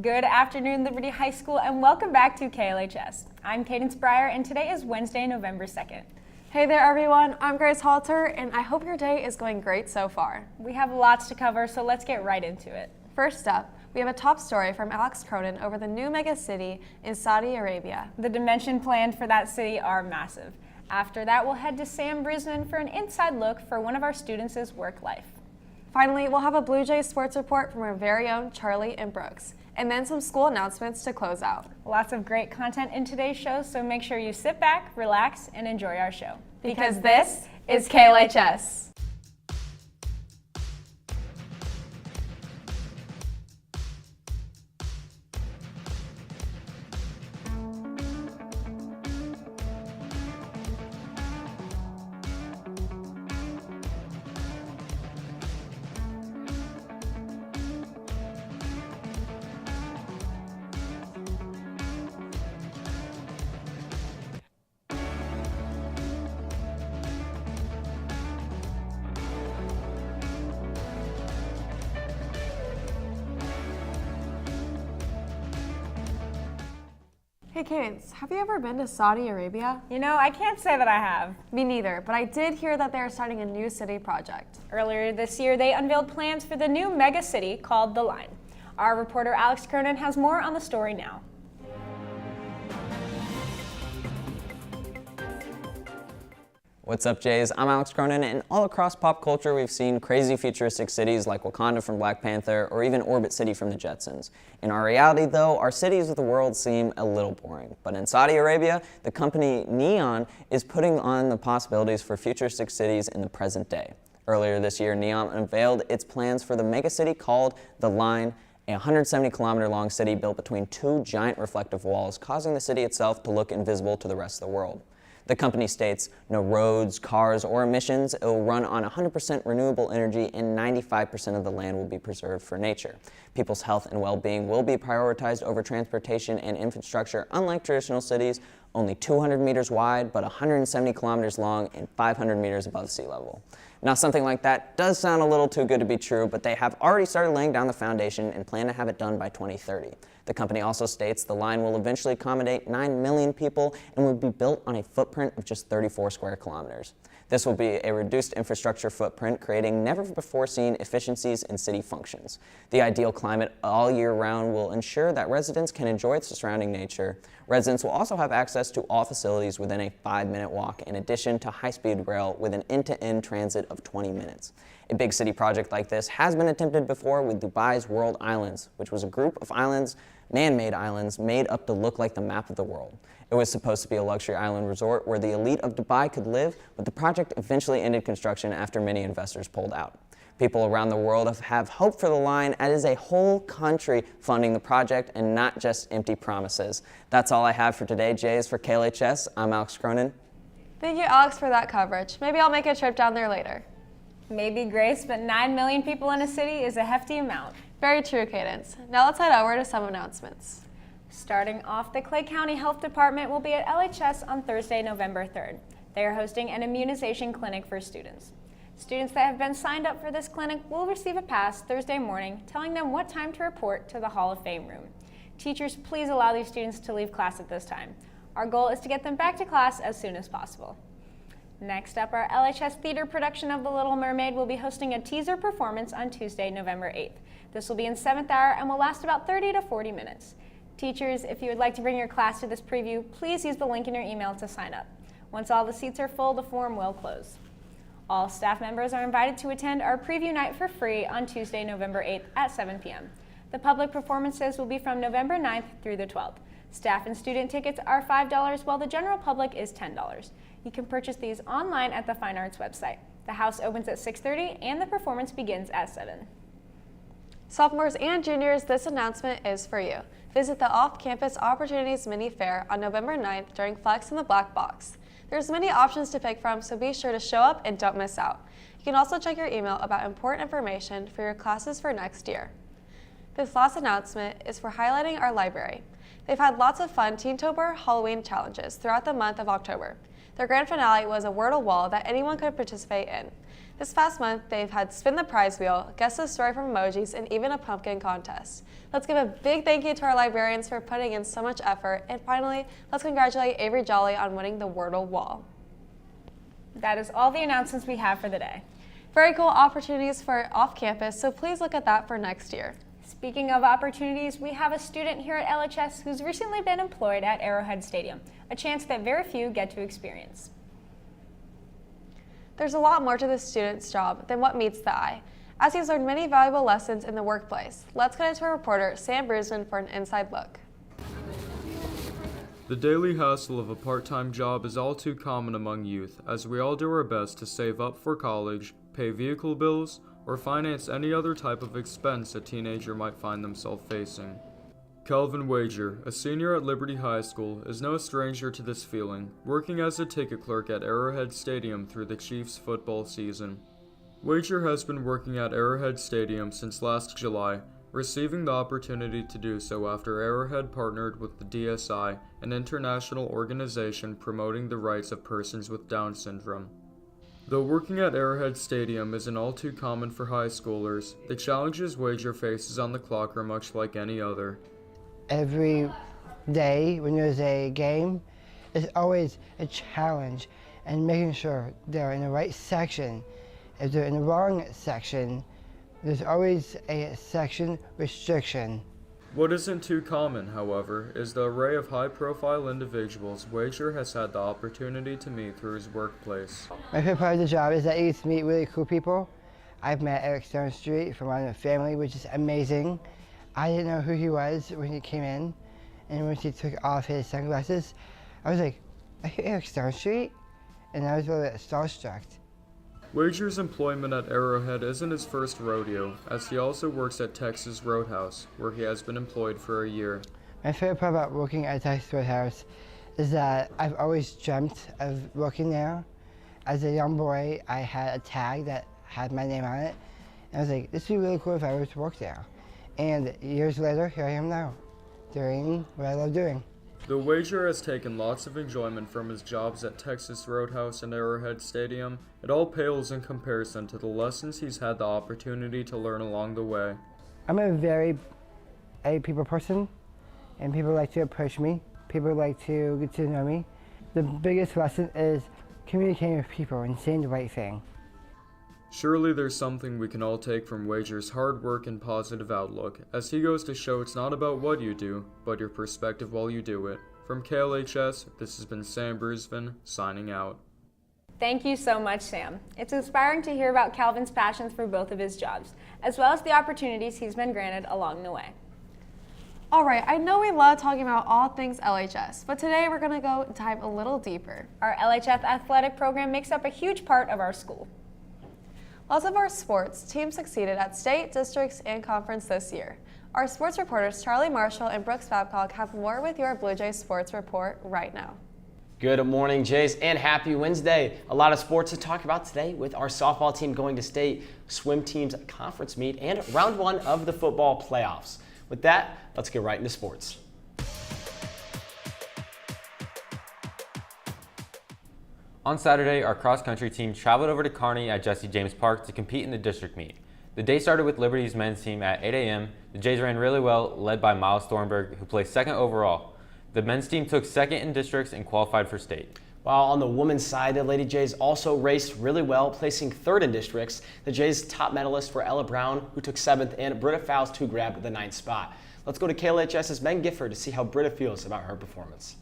Good afternoon, Liberty High School, and welcome back to KLHS. I'm Cadence Breyer, and today is Wednesday, November 2nd. Hey there, everyone. I'm Grace Halter, and I hope your day is going great so far. We have lots to cover, so let's get right into it. First up, we have a top story from Alex Cronin over the new mega city in Saudi Arabia. The dimension planned for that city are massive. After that, we'll head to Sam Brisbane for an inside look for one of our students' work life. Finally, we'll have a Blue Jays sports report from our very own Charlie and Brooks, and then some school announcements to close out. Lots of great content in today's show, so make sure you sit back, relax, and enjoy our show. Because this is KLHS. Hey Cadence, have you ever been to Saudi Arabia? You know, I can't say that I have. Me neither, but I did hear that they're starting a new city project. Earlier this year, they unveiled plans for the new mega city called The Line. Our reporter Alex Cronin has more on the story now. What's up, Jays? I'm Alex Cronin, and all across pop culture we've seen crazy futuristic cities like Wakanda from Black Panther or even Orbit City from the Jetsons. In our reality, though, our cities of the world seem a little boring. But in Saudi Arabia, the company Neon is putting on the possibilities for futuristic cities in the present day. Earlier this year, Neon unveiled its plans for the megacity called The Line, a 170-kilometer-long city built between two giant reflective walls, causing the city itself to look invisible to the rest of the world. The company states no roads, cars, or emissions. It will run on 100% renewable energy, and 95% of the land will be preserved for nature. People's health and well-being will be prioritized over transportation and infrastructure, unlike traditional cities, only 200 meters wide, but 170 kilometers long and 500 meters above sea level. Now, something like that does sound a little too good to be true, but they have already started laying down the foundation and plan to have it done by 2030. The company also states the line will eventually accommodate 9 million people and will be built on a footprint of just 34 square kilometers. This will be a reduced infrastructure footprint, creating never-before-seen efficiencies in city functions. The ideal climate all year round will ensure that residents can enjoy the surrounding nature. Residents will also have access to all facilities within a 5-minute walk, in addition to high-speed rail with an end-to-end transit of 20 minutes. A big city project like this has been attempted before with Dubai's World Islands, which was a group of islands, man-made islands, made up to look like the map of the world. It was supposed to be a luxury island resort where the elite of Dubai could live, but the project eventually ended construction after many investors pulled out. People around the world have hope for the line, as is a whole country funding the project and not just empty promises. That's all I have for today, Jays. For KLHS, I'm Alex Cronin. Thank you, Alex, for that coverage. Maybe I'll make a trip down there later. Maybe, Grace, but 9 million people in a city is a hefty amount. Very true, Cadence. Now let's head over to some announcements. Starting off, the Clay County Health Department will be at LHS on Thursday, November 3rd. They are hosting an immunization clinic for students. Students that have been signed up for this clinic will receive a pass Thursday morning telling them what time to report to the Hall of Fame room. Teachers, please allow these students to leave class at this time. Our goal is to get them back to class as soon as possible. Next up, our LHS theater production of The Little Mermaid will be hosting a teaser performance on Tuesday, November 8th. This will be in 7th hour and will last about 30 to 40 minutes. Teachers, if you would like to bring your class to this preview, please use the link in your email to sign up. Once all the seats are full, the form will close. All staff members are invited to attend our preview night for free on Tuesday, November 8th at 7 p.m. The public performances will be from November 9th through the 12th. Staff and student tickets are $5, while the general public is $10. You can purchase these online at the Fine Arts website. The house opens at 6:30 and the performance begins at 7. Sophomores and juniors, this announcement is for you. Visit the Off-Campus Opportunities Mini Fair on November 9th during Flex in the Black Box. There's many options to pick from, so be sure to show up and don't miss out. You can also check your email about important information for your classes for next year. This last announcement is for highlighting our library. They've had lots of fun Teentober Halloween challenges throughout the month of October. Their grand finale was a Wordle wall that anyone could participate in. This past month, they've had Spin the Prize Wheel, Guess the Story from Emojis, and even a pumpkin contest. Let's give a big thank you to our librarians for putting in so much effort. And finally, let's congratulate Avery Jolly on winning the Wordle Wall. That is all the announcements we have for the day. Very cool opportunities for off-campus, so please look at that for next year. Speaking of opportunities, we have a student here at LHS who's recently been employed at Arrowhead Stadium, a chance that very few get to experience. There's a lot more to this student's job than what meets the eye, as he's learned many valuable lessons in the workplace. Let's get into our reporter, Sam Brusman, for an inside look. The daily hustle of a part-time job is all too common among youth, as we all do our best to save up for college, pay vehicle bills, or finance any other type of expense a teenager might find themselves facing. Calvin Wager, a senior at Liberty High School, is no stranger to this feeling, working as a ticket clerk at Arrowhead Stadium through the Chiefs football season. Wager has been working at Arrowhead Stadium since last July, receiving the opportunity to do so after Arrowhead partnered with the DSI, an international organization promoting the rights of persons with Down syndrome. Though working at Arrowhead Stadium isn't all too common for high schoolers, the challenges Wager faces on the clock are much like any other. Every day when there's a game, it's always a challenge, and making sure they're in the right section. If they're in the wrong section, there's always a section restriction. What isn't too common, however, is the array of high-profile individuals Wager has had the opportunity to meet through his workplace. My favorite part of the job is that you get to meet really cool people. I've met Eric Stonestreet from Modern Family, which is amazing. I didn't know who he was when he came in, and when he took off his sunglasses, I was like, "Are you Eric Stonestreet?" And I was really starstruck. Wager's employment at Arrowhead isn't his first rodeo, as he also works at Texas Roadhouse, where he has been employed for a year. My favorite part about working at Texas Roadhouse is that I've always dreamt of working there. As a young boy, I had a tag that had my name on it, and I was like, this would be really cool if I were to work there. And years later, here I am now, doing what I love doing. Though Wager has taken lots of enjoyment from his jobs at Texas Roadhouse and Arrowhead Stadium, it all pales in comparison to the lessons he's had the opportunity to learn along the way. I'm a people person, and people like to approach me. People like to get to know me. The biggest lesson is communicating with people and saying the right thing. Surely there's something we can all take from Wager's hard work and positive outlook, as he goes to show it's not about what you do, but your perspective while you do it. From KLHS, this has been Sam Brusman, signing out. Thank you so much, Sam. It's inspiring to hear about Calvin's passions for both of his jobs, as well as the opportunities he's been granted along the way. All right, I know we love talking about all things LHS, but today we're gonna go dive a little deeper. Our LHS athletic program makes up a huge part of our school. Lots of our sports teams succeeded at state, districts, and conference this year. Our sports reporters Charlie Marshall and Brooks Babcock have more with your Blue Jays sports report right now. Good morning, Jays, and happy Wednesday. A lot of sports to talk about today with our softball team going to state, swim team's conference meet, and round one of the football playoffs. With that, let's get right into sports. On Saturday, our cross-country team traveled over to Kearney at Jesse James Park to compete in the district meet. The day started with Liberty's men's team at 8 a.m. The Jays ran really well, led by Miles Thornburg, who placed second overall. The men's team took second in districts and qualified for state. While on the women's side, the Lady Jays also raced really well, placing third in districts. The Jays' top medalists were Ella Brown, who took seventh, and Britta Faust, who grabbed the ninth spot. Let's go to KLHS's Megan Gifford to see how Britta feels about her performance.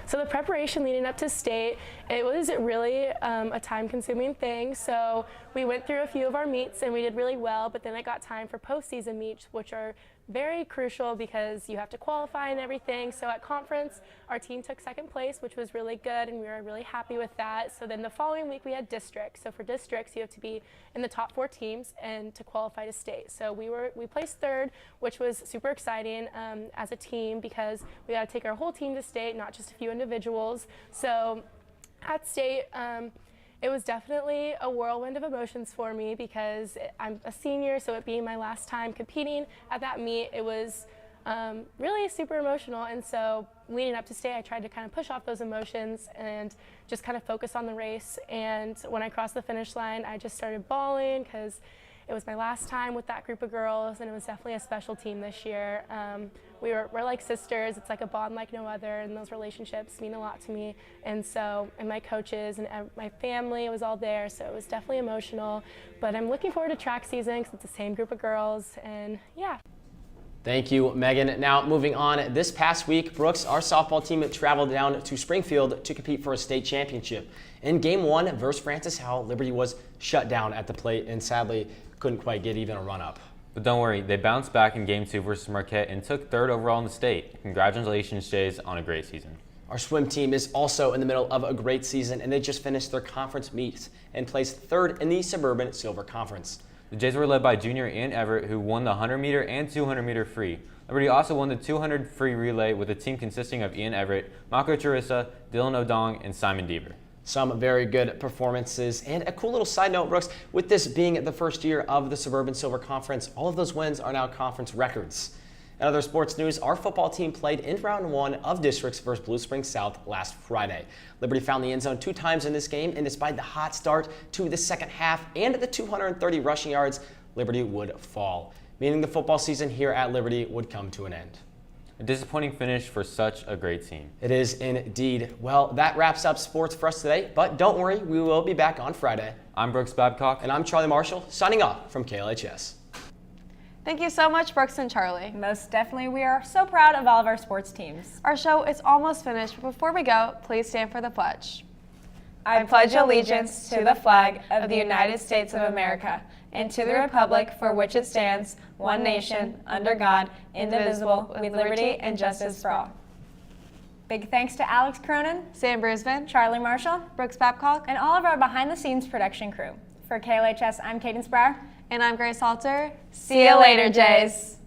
So the preparation leading up to state, it was really a time-consuming thing. So we went through a few of our meets and we did really well, but then it got time for postseason meets, which are very crucial because you have to qualify and everything. So at conference, our team took second place, which was really good, and we were really happy with that. So then the following week we had districts. So for districts, you have to be in the top 4 teams and to qualify to state. So we placed third, which was super exciting as a team because we got to take our whole team to state, not just a few individuals. So at state, it was definitely a whirlwind of emotions for me because I'm a senior, so it being my last time competing at that meet, it was really super emotional. And so leading up to state, I tried to kind of push off those emotions and just kind of focus on the race. And when I crossed the finish line, I just started bawling because it was my last time with that group of girls, and it was definitely a special team this year. We're like sisters. It's like a bond like no other, and those relationships mean a lot to me. And my coaches and my family was all there, so it was definitely emotional. But I'm looking forward to track season because it's the same group of girls, and yeah. Thank you, Megan. Now, moving on, this past week, Brooks, our softball team, traveled down to Springfield to compete for a state championship. In Game 1 versus Francis Howell, Liberty was shut down at the plate and sadly couldn't quite get even a run-up. But don't worry, they bounced back in Game 2 versus Marquette and took 3rd overall in the state. Congratulations, Jays, on a great season. Our swim team is also in the middle of a great season, and they just finished their conference meets and placed 3rd in the Suburban Silver Conference. The Jays were led by junior Ian Everett, who won the 100-meter and 200-meter free. Liberty also won the 200 free relay with a team consisting of Ian Everett, Mako Charissa, Dylan O'Dong, and Simon Deaver. Some very good performances. And a cool little side note, Brooks, with this being the first year of the Suburban Silver Conference, all of those wins are now conference records. In other sports news, our football team played in round 1 of districts versus Blue Springs South last Friday. Liberty found the end zone 2 times in this game, and despite the hot start to the second half and the 230 rushing yards, Liberty would fall, meaning the football season here at Liberty would come to an end. A disappointing finish for such a great team. It is indeed. Well, that wraps up sports for us today, but don't worry, we will be back on Friday. I'm Brooks Babcock. And I'm Charlie Marshall, signing off from KLHS. Thank you so much, Brooks and Charlie. Most definitely, we are so proud of all of our sports teams. Our show is almost finished, but before we go, please stand for the pledge. I pledge allegiance to the flag of the United States of America and to the republic for which it stands, one nation, under God, indivisible, with liberty and justice for all. Big thanks to Alex Cronin, Sam Brisbane, Charlie Marshall, Brooks Babcock, and all of our behind-the-scenes production crew. For KLHS, I'm Cadence Brower. and I'm Grace Halter. See you later, Jays.